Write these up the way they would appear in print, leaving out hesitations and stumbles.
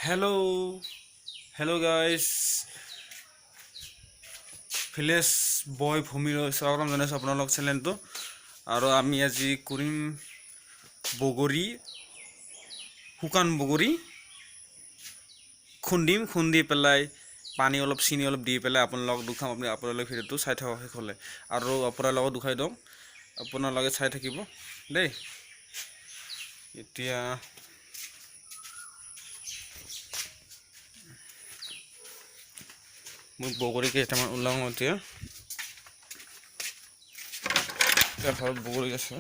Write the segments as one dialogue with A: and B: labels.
A: hello hello guys village বয় ভূমিৰ স্বাগতম জনাইছোঁ আপোনালোক চেনেলটো আৰু আমি আজি কৰিম বগৰী শুকান বগৰী খুন্দি পেলাই পানী অলপ চিনি অলপ দি পেলাই আপোনালোক দুখাম আপোনালোকে ভিডিঅ'টো চাই থাকক শেষ হ'লে আৰু আপোনালোকক দুখাই দিওঁ আপোনালোকে চাই থাকিব দেই এতিয়া মই বগৰী কেইটামান ওলাওঁ এতিয়া ঘৰত বগৰী আছে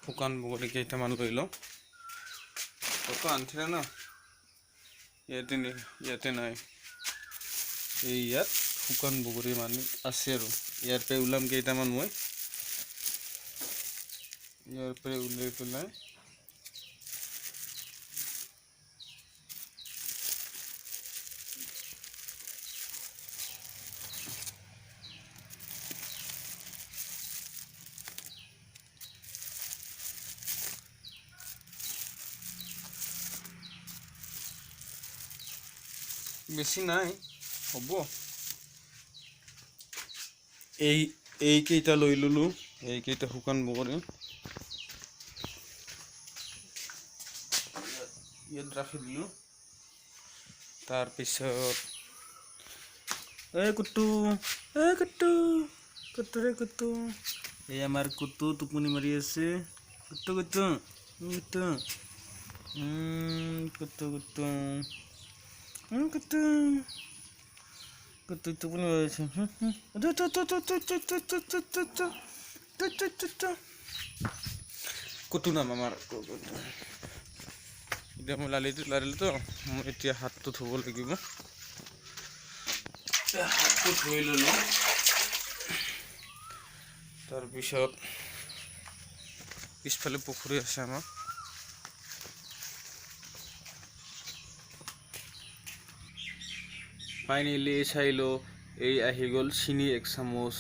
A: শুকান বগৰী কেইটামান লৈ লওঁ কত আনিছিলে ন ইয়াতে নাই এই ইয়াত শুকান বগৰী মানে আছে আৰু ইয়াৰ পৰা ওলাম কেইটামান মই ইয়াৰ পৰা উলাই পেলাই বেছি নাই হ'ব এই কেইটা লৈ ললো এই কেইটা শুকান বগৰী ইয়াত ৰাখি দিলো তাৰ পিছত কুটু ৰে কুটু এই আমাৰ কুটু টোপনি মাৰি আছে কুটু কুটু কুটু কুটু কুটু কুটু টোপনি মাৰিছে কুটু নাম আমাৰ এতিয়া মই লাৰিলোতো মই এতিয়া হাতটো ধুব লাগিব হাতটো ধুই ললো তাৰপিছত পিছফালে পুখুৰী আছে আমাৰ ফাইনেলি চাইলো এই আহি গ'ল চিনি 1 চামুচ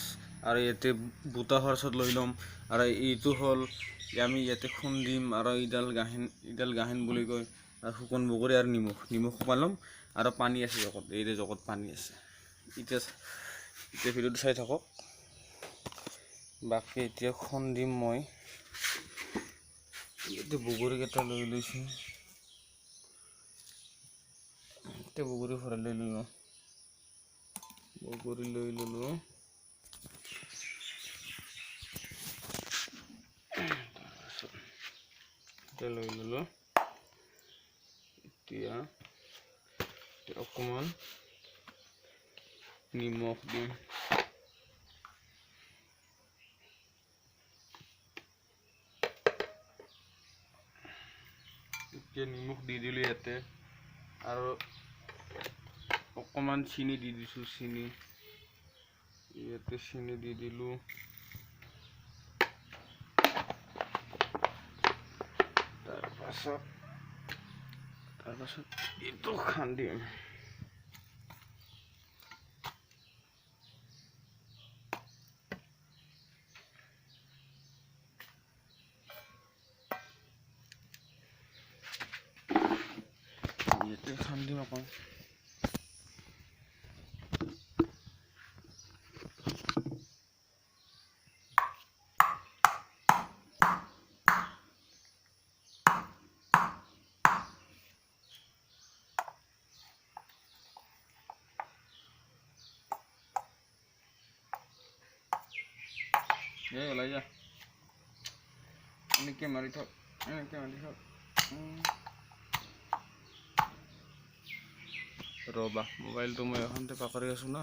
A: আৰু ইয়াতে বুটা খৰচত লৈ ল'ম আৰু এইটো হ'ল আমি ইয়াতে খুন্দিম আৰু ইডাল গাহেন বুলি কয় আৰু শুকান বগৰী আৰু নিমখ পালম আৰু পানী আছে জগত পানী আছে এতিয়া ভিডিঅ'টো চাই থাকক বাকী এতিয়া খুন্দিম মই ইয়াতে বগৰী কেইটা লৈ লৈছোঁ এতিয়া বগৰী ভৰাই লৈ ললোঁ বগৰী লৈ ললোঁ লৈ ললোঁ এতিয়া অকণমান নিমখ দিম এতিয়া নিমখ দি দিলোঁ ইয়াতে আৰু অকণমান চিনি দি দিছোঁ ইয়াতে চিনি দি দিলোঁ তাৰপাছত এইটো খান্দিম ইয়াতে খান্দিম আকৌ ওলাই যা এনেকৈ মাৰি থাক ৰ'বা মোবাইলটো মই এখনতে পাকৰি আছোঁ না